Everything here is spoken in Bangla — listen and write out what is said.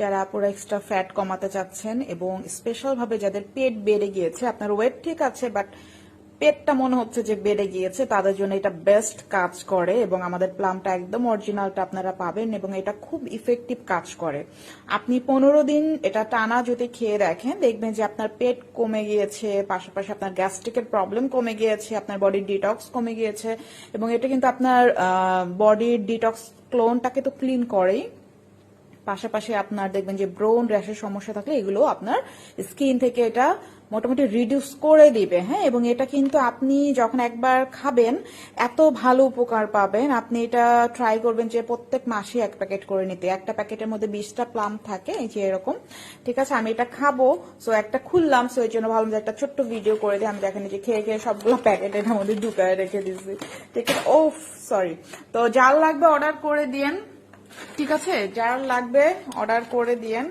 যারা পুরো এক্সট্রা ফ্যাট কমাতে চাচ্ছেন এবং স্পেশাল ভাবে যাদের পেট বেড়ে গিয়েছে, আপনার ওয়েট ঠিক আছে বাট পেটটা মনে হচ্ছে যে বেড়ে গিয়েছে, তাদের জন্য এটা বেস্ট কাজ করে। এবং আমাদের প্লামটা একদম অরিজিনালটা আপনারা পাবেন এবং এটা খুব ইফেক্টিভ কাজ করে। আপনি 15 দিন এটা টানা যদি খেয়ে দেখেন, দেখবেন যে আপনার পেট কমে গিয়েছে, পাশাপাশি আপনার গ্যাস্ট্রিকের প্রবলেম কমে গিয়েছে, আপনার বডির ডিটক্স কমে গিয়েছে। এবং এটা কিন্তু আপনার বডির ডিটক্স ক্লোনটাকে তো ক্লিন করেই, পাশাপাশি আপনার দেখবেন যে ব্রোন র্যাশের সমস্যা থাকলে এগুলো আপনার স্কিন থেকে এটা মোটামুটি রিডিউস করে দিবে। হ্যাঁ, এবং এটা কিন্তু আপনি যখন একবার খাবেন এত ভালো উপকার পাবেন। আপনি এটা ট্রাই করবেন যে প্রত্যেক মাসে 1 প্যাকেট করে নিতে। একটা প্যাকেটের মধ্যে 20টা প্লাম থাকে, এই যে এরকম। ঠিক আছে, আমি এটা খাবো, সো একটা খুললাম, সো এই জন্য ভাবলাম যে একটা ছোট্ট ভিডিও করে দিই। আমি দেখেন যে খেয়ে খেয়ে সবগুলো প্যাকেট এটার মধ্যে ঢুকায় রেখে দিচ্ছি। ঠিক আছে, ও সরি। তো যার লাগবে অর্ডার করে দিয়েন, ঠিক আছে, যার লাগবে অর্ডার করে দিয়েন।